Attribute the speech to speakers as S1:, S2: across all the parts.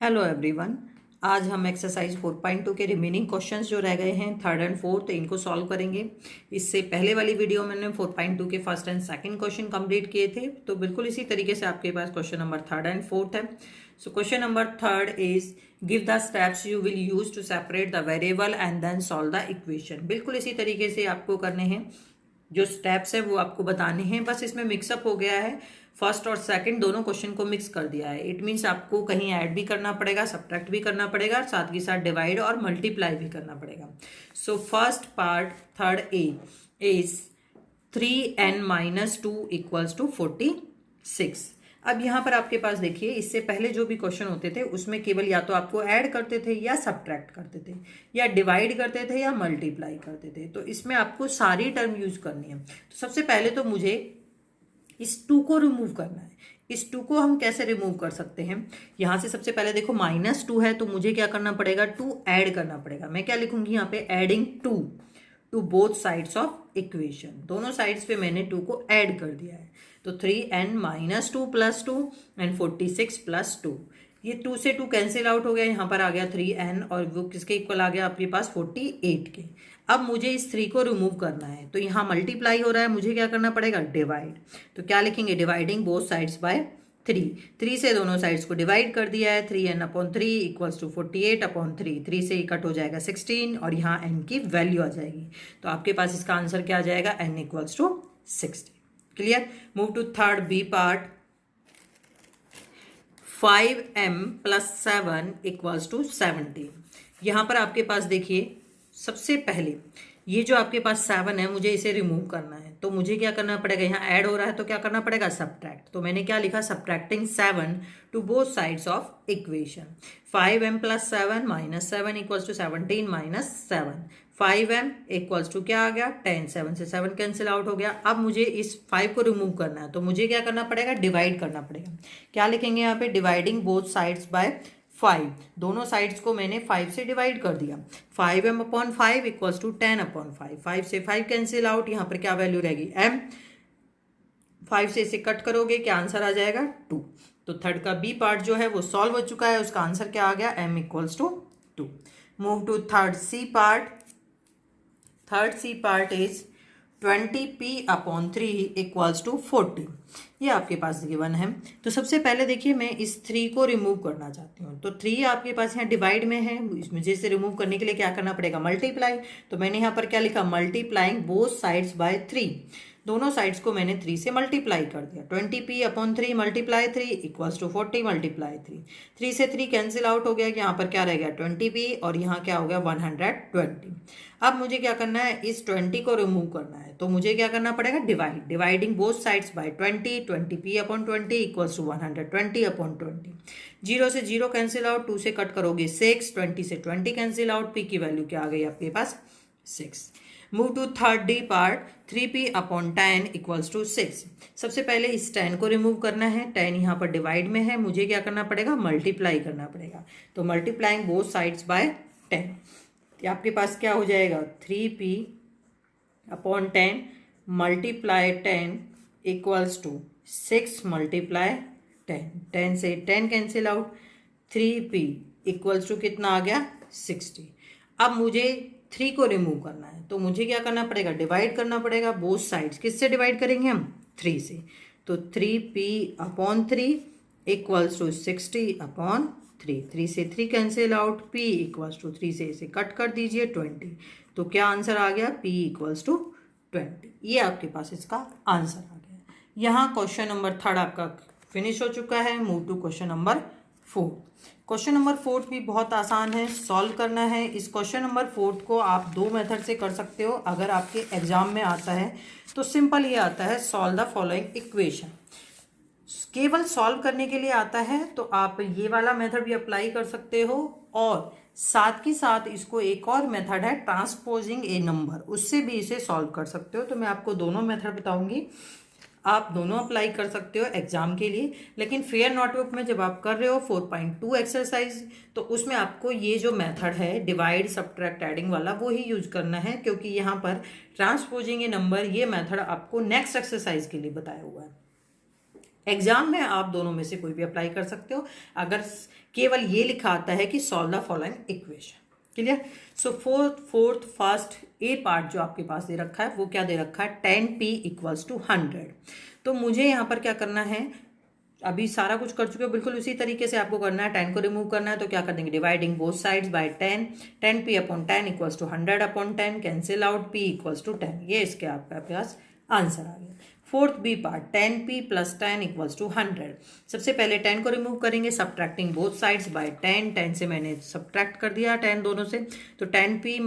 S1: Hello everyone. आज हम exercise 4.2 के रिमेनिंग क्वेश्चंस जो रह गए हैं थर्ड एंड फोर्थ इनको सॉल्व करेंगे। इससे पहले वाली वीडियो में मैंने 4.2 के first and second question complete किए थे, तो बिल्कुल इसी तरीके से आपके पास question number third and fourth है। So question number third is give the steps you will use to separate the variable and then solve the equation. बिल्कुल इसी तरीके से आपको करने हैं, जो स्टेप्स है वो आपको बताने हैं। बस इसमें मिक्सअप हो गया है, फर्स्ट और सेकंड दोनों क्वेश्चन को मिक्स कर दिया है। इट मीन्स आपको कहीं ऐड भी करना पड़ेगा, सब्ट्रैक्ट भी करना पड़ेगा, और साथ ही साथ डिवाइड और मल्टीप्लाई भी करना पड़ेगा। So first part third A is 3n-2 equals to 46। अब यहाँ पर आपके पास देखिए, इससे पहले जो भी क्वेश्चन होते थे उसमें केवल या तो आपको ऐड करते थे या सब्ट्रैक्ट करते थे, या डिवाइड करते थे या मल्टीप्लाई करते थे। तो इसमें आपको सारी टर्म यूज करनी है। तो सबसे पहले तो मुझे इस 2 को रिमूव करना है। इस 2 को हम कैसे रिमूव कर सकते हैं? यहाँ से सबसे पहले देखो -2 है, तो मुझे क्या करना पड़ेगा? 2 ऐड करना पड़ेगा। मैं क्या लिखूंगी यहाँ पे? Adding 2 to both sides of equation. दोनों साइड्स पे मैंने 2 को ऐड कर दिया है। तो 3n-2 + 2 एंड 46 + 2। ये 2 से 2 कैंसिल आउट हो गया, यहाँ पर आ गया 3n, और वो किसके इक्वल आ गया आपके पास? 48 के। अब मुझे इस 3 को रिमूव करना है, तो यहाँ मल्टीप्लाई हो रहा है, मुझे क्या करना पड़ेगा? डिवाइड। तो क्या लिखेंगे? डिवाइडिंग बोथ साइड्स बाय 3 से दोनों साइड्स को डिवाइड कर दिया है। 3n/3 equals to 48/3। 3 से कट हो जाएगा 16, और यहाँ n की वैल्यू आ जाएगी। तो आपके पास इसका आंसर क्या आ जाएगा? n equals to 60। Clear? Move to third B part. 5m + 7 equals to 70। यहाँ पर आपके पास देखिए, सबसे पहले ये जो आपके पास 7 है, मुझे इसे रिमूव करना है। तो मुझे क्या करना पड़ेगा? यहाँ ऐड हो रहा है तो क्या करना पड़ेगा? सब्ट्रैक्ट। तो मैंने क्या लिखा? Subtracting 7 to both sides of equation. 5m + 7 -7 equals to 17 - 7। 5m equals to क्या आ गया? 10। 7 से 7 कैंसिल आउट हो गया। अब मुझे इस 5 को रिमूव करना है, तो मुझे क्या करना पड़ेगा? डिवाइड करना पड़ेगा। क्या लिखेंगे यहाँ पे? Dividing both sides bye 5। दोनों साइड्स को मैंने 5 से डिवाइड कर दिया। 5m/5 equals to 10/5। 5 से 5 कैंसिल आउट, यहाँ पर क्या वैल्यू रहेगी? m। 5 से इसे कट करोगे, क्या आंसर आ जाएगा? 2। तो थर्ड का बी पार्ट जो है वो सॉल्व हो चुका है। उसका आंसर क्या आ गया? m equals to 2। Move to third C part. Third C part is 20p/3 equals to 40। ये आपके पास गिवन है। तो सबसे पहले देखिए, मैं इस 3 को रिमूव करना चाहती हूँ। तो 3 आपके पास यहाँ डिवाइड में है, मुझे इसे रिमूव करने के लिए क्या करना पड़ेगा? मल्टीप्लाई। तो मैंने यहाँ पर क्या लिखा? Multiplying both sides by 3। दोनों साइड्स को मैंने 3 से मल्टीप्लाई कर दिया। 20p/3 × 3 equals to 40 × 3। 3 से 3 कैंसिल आउट हो गया, यहाँ पर क्या रह गया? 20p, और यहाँ क्या हो गया? 120। अब मुझे क्या करना है? इस 20 को रिमूव करना है, तो मुझे क्या करना पड़ेगा? Divide. Dividing both sides by 20। 20p/20 equals to 120/20। 0 से 0 कैंसिल आउट, 2 से कट करोगे 6, 20 से 20 कैंसिल आउट, p की वैल्यू क्या आ गई आपके पास? 6। Move to third D part. 3p/10 equals to 6। सबसे पहले इस 10 को रिमूव करना है। 10 यहाँ पर डिवाइड में है, मुझे क्या करना पड़ेगा? मल्टीप्लाई करना पड़ेगा। तो मल्टीप्लाइंग बोथ साइड्स बाय 10। आपके पास क्या हो जाएगा? 3p/10 multiply 10 equals to 6 multiply 10। 10 से 10 cancel out, 3p equals to कितना आ गया? 60। अब मुझे 3 को रिमूव करना है, तो मुझे क्या करना पड़ेगा? डिवाइड करना पड़ेगा बोथ साइड्स। किससे डिवाइड करेंगे हम? 3 से। तो 3p/3 इक्वल्स टू 60/3। 3 से 3 cancel out, p equals to 3 से इसे कट कर दीजिए 20। तो क्या आंसर आ गया? p equals to 20। ये आपके पास इसका आंसर आ गया। यहाँ क्वेश्चन नंबर थर्ड आपका फिनिश हो चुका है। Move to question number 4। Question number 4 भी बहुत आसान है, सॉल्व करना है। इस क्वेश्चन नंबर 4 को आप 2 मेथड से कर सकते हो। अगर आपके एग्जाम में आता है तो सिंपल ये आता है, सॉल्व द फॉलोइंग इक्वेशन। केवल सॉल्व करने के लिए आता है, तो आप ये वाला मेथड भी अप्लाई कर सकते हो, और साथ के साथ इसको एक और मेथड है, ट्रांसपोजिंग ए नंबर, उससे भी इसे सॉल्व कर सकते हो। तो मैं आपको दोनों मेथड बताऊंगी, आप दोनों अप्लाई कर सकते हो एग्जाम के लिए। लेकिन फेयर नोटबुक में जब आप कर रहे हो 4.2 एक्सरसाइज, तो उसमें आपको ये जो मेथड है डिवाइड सब्ट्रैक्ट एडिंग वाला, वो ही यूज करना है, क्योंकि यहाँ पर ट्रांसपोजिंग ए नंबर ये मेथड आपको नेक्स्ट एक्सरसाइज के लिए बताया हुआ है। एग्जाम में आप दोनों में से कोई भी अप्लाई कर सकते हो अगर केवल ये लिखा आता है कि solve the following equation. Clear. So fourth first A part जो आपके पास दे रखा है वो क्या दे रखा है 10p इक्वल्स टू 100। तो मुझे यहाँ पर क्या करना है, अभी सारा कुछ कर चुके हो, बिल्कुल उसी तरीके से आपको करना है। 10 को रिमूव करना है तो क्या कर देंगे, dividing both sides by 10, 10p upon 10 equals to 100 upon 10, cancel out p equals to 10। ये इसके आपका पास आंसर आ गया। Fourth B part 10p plus 10 equals to 100। सबसे पहले 10 को रिमूव करेंगे, सब्ट्रैक्टिंग बोथ साइड्स बाय 10, 10 से मैंने सब्ट्रैक्ट कर दिया 10 दोनों से, तो 10p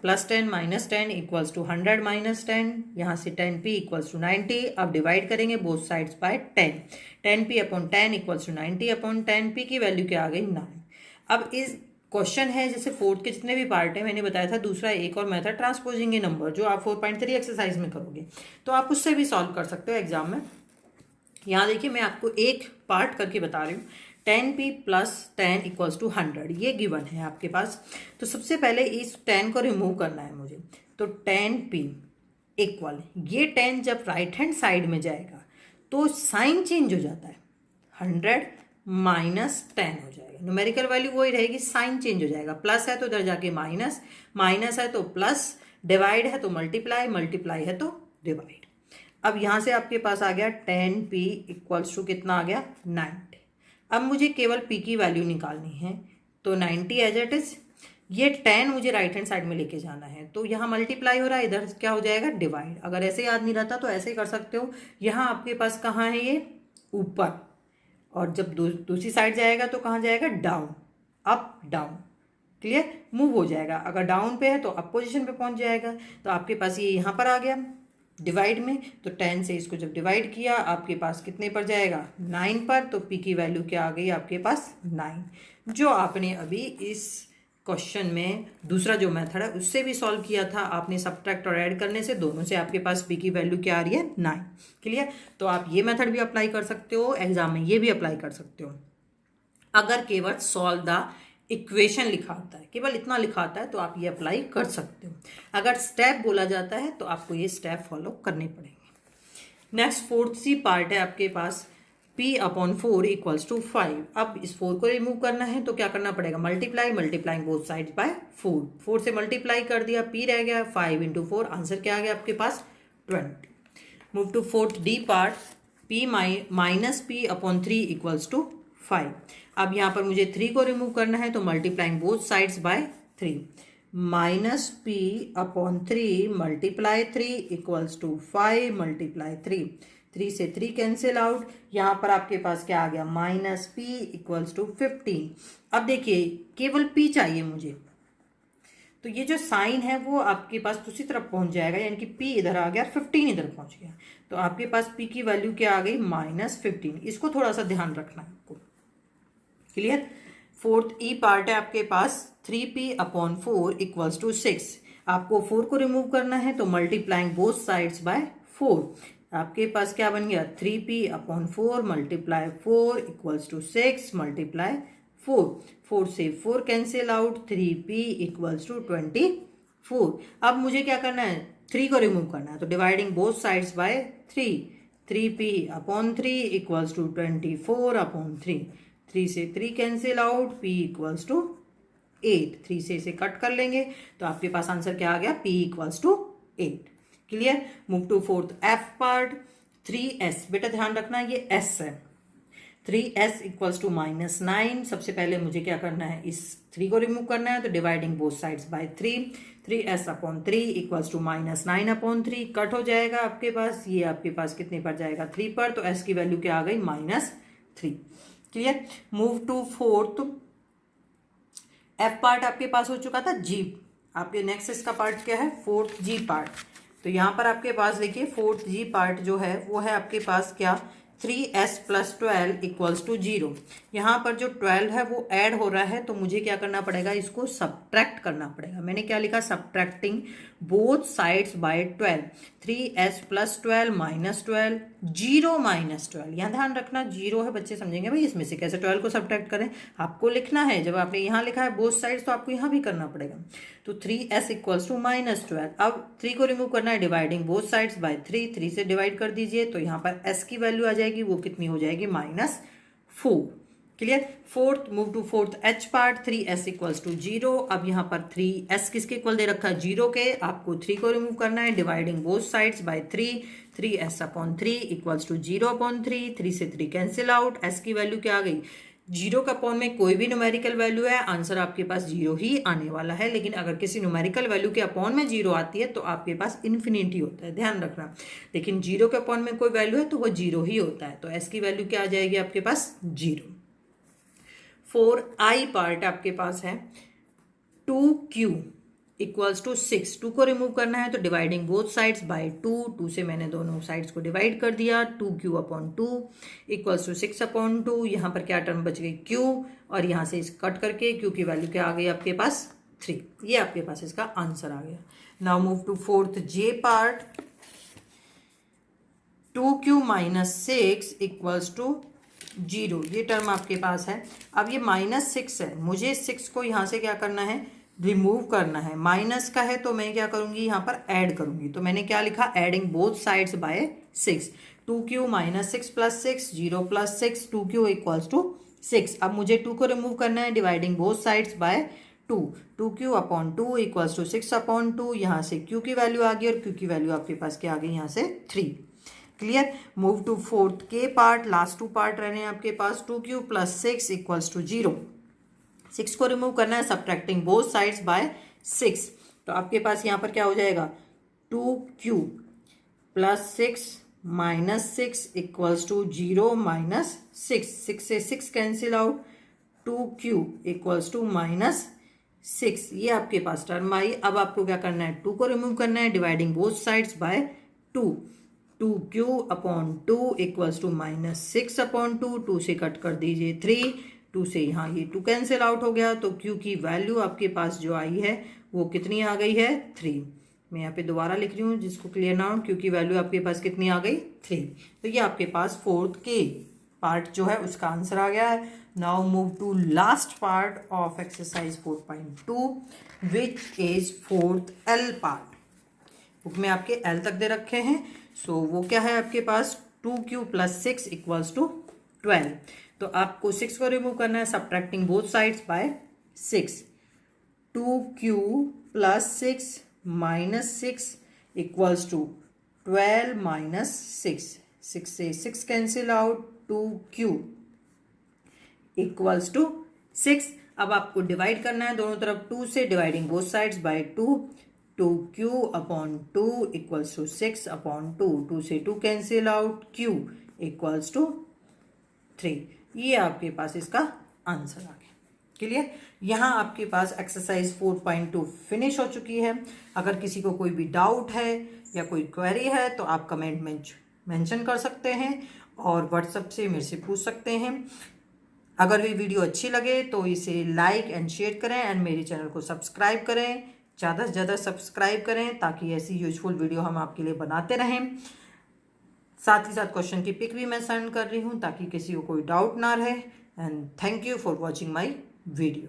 S1: plus 10 minus 10 equals to 100 minus 10, यहाँ से 10p इक्वल्स टू 90। अब डिवाइड करेंगे both sides by 10, 10p upon 10 equals to 90 upon 10, p की वैल्यू क्या आ गई 9। अब इस क्वेश्चन है जैसे फोर्थ के जितने भी पार्ट है, मैंने बताया था दूसरा एक और मेथड ट्रांसपोजिंग ए नंबर जो आप 4.3 एक्सरसाइज में करोगे तो आप उससे भी सॉल्व कर सकते हो एग्जाम में। यहाँ देखिए मैं आपको एक पार्ट करके बता रही हूँ। 10p प्लस 10 इक्वल्स टू 100 ये गिवन है आपके पास। तो सबसे पहले इस 10 को रिमूव करना है मुझे, तो 10p इक्वल, ये 10 जब राइट हैंड साइड में जाएगा तो साइन चेंज हो जाता है, 100 माइनस 10 हो जाएगा। न्यूमेरिकल वैल्यू वही रहेगी, साइन चेंज हो जाएगा। प्लस है तो इधर जाके माइनस, माइनस है तो प्लस, डिवाइड है तो मल्टीप्लाई, मल्टीप्लाई है तो डिवाइड। अब यहाँ से आपके पास आ गया 10p इक्वल्स टू कितना आ गया 90। अब मुझे केवल p की वैल्यू निकालनी है, तो 90 एज इट इज, ये 10 मुझे राइट हैंड साइड में लेके जाना है तो यहाँ मल्टीप्लाई हो रहा है, इधर क्या हो जाएगा डिवाइड। अगर ऐसे याद नहीं रहता तो ऐसे ही कर सकते हो। यहाँ आपके पास कहाँ है ये ऊपर, और जब दूसरी साइड जाएगा तो कहाँ जाएगा down, up down. Clear, move हो जाएगा। अगर डाउन पे है तो अप पोजीशन पे पहुंच जाएगा। तो आपके पास ये यहाँ पर आ गया डिवाइड में, तो 10 से इसको जब डिवाइड किया आपके पास कितने पर जाएगा 9 पर, तो p की वैल्यू क्या आ गई आपके पास 9। जो आपने अभी इस क्वेश्चन में दूसरा जो मेथड है उससे भी सॉल्व किया था, आपने सब्ट्रैक्ट और ऐड करने से दोनों से आपके पास p की वैल्यू क्या आ रही है 9। क्लियर। तो आप ये मेथड भी अप्लाई कर सकते हो एग्जाम में, ये भी अप्लाई कर सकते हो। अगर केवल सॉल्व द इक्वेशन लिखा आता है, केवल इतना लिखा आता है तो आप ये अप्लाई कर सकते हो। अगर स्टेप बोला जाता है तो आपको ये स्टेप फॉलो करने पड़ेंगे। नेक्स्ट फोर्थ सी पार्ट है आपके पास p अपॉन 4 इक्वल्स टू 5। अब इस 4 को रिमूव करना है तो क्या करना पड़ेगा, multiply, multiplying both sides bye 4, 4 से मल्टीप्लाई कर दिया, p रह गया 5 इंटू 4, आंसर क्या आ गया आपके पास 20। Move to fourth D part, p minus p upon 3 equals to 5। अब यहाँ पर मुझे 3 को रिमूव करना है तो multiplying both sides by 3, minus p upon 3 multiply 3 equals to 5 multiply 3, 3 से 3 कैंसिल आउट। यहाँ पर आपके पास क्या आ गया माइनस p इक्वल्स टू 15। अब देखिए केवल p चाहिए मुझे, तो ये जो साइन है वो आपके पास दूसरी तरफ पहुंच जाएगा, यानी कि p इधर आ गया 15 इधर पहुंच गया, तो आपके पास p की वैल्यू क्या आ गई -15। इसको थोड़ा सा ध्यान रखना है आपको। क्लियर। फोर्थ ई पार्ट है आपके पास 3p अपॉन 4 इक्वल्स टू 6। आपको 4 को रिमूव करना है तो मल्टीप्लाइंग बोथ साइड्स बाय 4, आपके पास क्या बन गया 3p upon 4 multiply 4 equals to 6 multiply 4, 4 से 4 cancel out, 3p equals to 24। अब मुझे क्या करना है 3 को रिमूव करना है तो dividing both sides by 3, 3p upon 3 equals to 24 upon 3, 3 से 3 cancel out, p equals to 8, 3 से इसे कट कर लेंगे तो आपके पास आंसर क्या आ गया p equals to 8। Clear. Move to fourth F part, 3s, बेटा ध्यान रखना ये s है, 3s इक्वल्स टू -9। सबसे पहले मुझे क्या करना है इस 3 को रिमूव करना है तो dividing both sides by 3, 3s upon 3 equals to -9 upon 3, cut हो जाएगा आपके पास, ये आपके पास कितने पर जाएगा 3 पर, तो s की वैल्यू क्या आ गई -3। Clear. Move to fourth F part आपके पास हो चुका था जी। आपके नेक्स्ट इसका पार्ट क्या है फोर्थ जी पार्ट। तो यहाँ पर आपके पास देखिए फोर्थ जी पार्ट जो है वो है आपके पास क्या 3s प्लस 12 इक्वल्स टू 0। यहाँ पर जो 12 है वो ऐड हो रहा है तो मुझे क्या करना पड़ेगा इसको सब्ट्रैक्ट करना पड़ेगा। मैंने क्या लिखा subtracting both sides bye 12, 3s plus 12 minus 12, 0 minus 12। यहाँ ध्यान रखना 0 है, बच्चे समझेंगे भाई इसमें से कैसे 12 को सब्ट्रैक्ट करें, आपको लिखना है। जब आपने यहाँ लिखा है बोथ साइड्स तो आपको यहाँ भी करना पड़ेगा। तो 3s इक्वल्स टू -12। अब 3 को रिमूव करना है डिवाइडिंग बोथ साइड्स बाय 3, 3 से डिवाइड कर दीजिए तो यहाँ पर s की वैल्यू आ जाएगी जाएगी, वो कितनी हो जाएगी, -4। Clear. Fourth, move to fourth H part, 3s equals to 0। अब यहाँ पर 3s किसके इक्वल दे रखा है, 0 के। आपको 3 को रिमूव करना है, dividing both sides by 3, 3s/3 equals to 0/3, 3 से 3 कैंसिल आउट, s की वैल्यू क्या आ गई, 0 का अपॉन में कोई भी न्यूमेरिकल वैल्यू है, आंसर आपके पास 0 ही आने वाला है। लेकिन अगर किसी न्यूमेरिकल वैल्यू के अपॉन में 0 आती है तो आपके पास इन्फिनिटी होता है, ध्यान रखना। लेकिन 0 के अपॉन में कोई वैल्यू है तो वो 0 ही होता है, तो s की वैल्यू क्या आ जाएगी आपके पास, 0। 4i पार्ट आपके पास है 2q इक्वल्स टू 6। 2 को रिमूव करना है तो डिवाइडिंग बोथ साइड्स बाय 2, 2 से मैंने दोनों साइड्स को डिवाइड कर दिया, 2q/2 इक्वल्स टू 6/2। यहाँ पर क्या टर्म बच गई, q, और यहाँ से इस कट करके q की वैल्यू क्या आ गई आपके पास, 3। ये आपके पास इसका आंसर आ गया। Now move to fourth j part, 2q - 6 equals to 0। ये टर्म आपके पास है। अब ये -6 है, मुझे 6 को यहाँ से क्या करना है, रिमूव करना है। माइनस का है तो मैं क्या करूँगी, यहाँ पर ऐड करूँगी। तो मैंने क्या लिखा, adding both sides by 6। 2q - 6 + 6, 0 + 6, 2q equals to 6। अब मुझे 2 को रिमूव करना है, dividing both sides by 2, 2q/2 equals to 6/2। यहाँ से q की वैल्यू आ गई और q की वैल्यू आपके पास क्या आ गई, यहाँ से 3। क्लियर। मूव टू फोर्थ के पार्ट, लास्ट 2 पार्ट रह रहे हैं आपके पास, 2q + 6 इक्वल्स टू 0। 6 को रिमूव करना है, सब्ट्रैक्टिंग बोथ साइड्स बाय 6। तो आपके पास यहाँ पर क्या हो जाएगा, 2q + 6 - 6 इक्वल्स टू 0 - 6। 6 से 6 cancel out, 2q equals to -6। ये आपके पास टर्म आई। अब आपको क्या करना है, 2 को रिमूव करना है, dividing both sides by 2, 2q/2 equals to -6/2। 2 से कट कर दीजिए 3, 2 से यहाँ ये 2 कैंसिल आउट हो गया, तो q की वैल्यू आपके पास जो आई है वो कितनी आ गई है, 3। मैं यहाँ पे दोबारा लिख रही हूँ जिसको क्लियर ना हो, q की वैल्यू आपके पास कितनी आ गई, 3। तो ये आपके पास फोर्थ के पार्ट जो है उसका आंसर आ गया है। Now move to last part of exercise 4.2 which is fourth L part. Book में आपके L तक दे रखे हैं। सो वो क्या है आपके पास, 2q + 6 इक्वल्स टू 12। तो आपको 6 को रिमूव करना है, subtracting both sides by 6। 2q + 6 - 6 equals to 12 - 6। 6 से 6 cancel out, 2q equals to 6। अब आपको डिवाइड करना है दोनों तरफ 2 से, dividing both sides by 2, 2q/2 equals to 6/2। 2 से 2 cancel out, q equals to 3। ये आपके पास इसका आंसर आ गया। क्लियर। यहाँ आपके पास एक्सरसाइज 4.2 फिनिश हो चुकी है। अगर किसी को कोई भी डाउट है या कोई क्वेरी है तो आप कमेंट में मेंशन कर सकते हैं और व्हाट्सएप से मेरे से पूछ सकते हैं। अगर ये वीडियो अच्छी लगे तो इसे लाइक एंड शेयर करें एंड मेरे चैनल को सब्सक्राइब करें। ज़्यादा से ज़्यादा सब्सक्राइब करें ताकि ऐसी यूजफुल वीडियो हम आपके लिए बनाते रहें। साथ ही साथ क्वेश्चन की पिक भी मैं सेंड कर रही हूँ ताकि किसी को कोई डाउट ना रहे। And thank you for watching my video.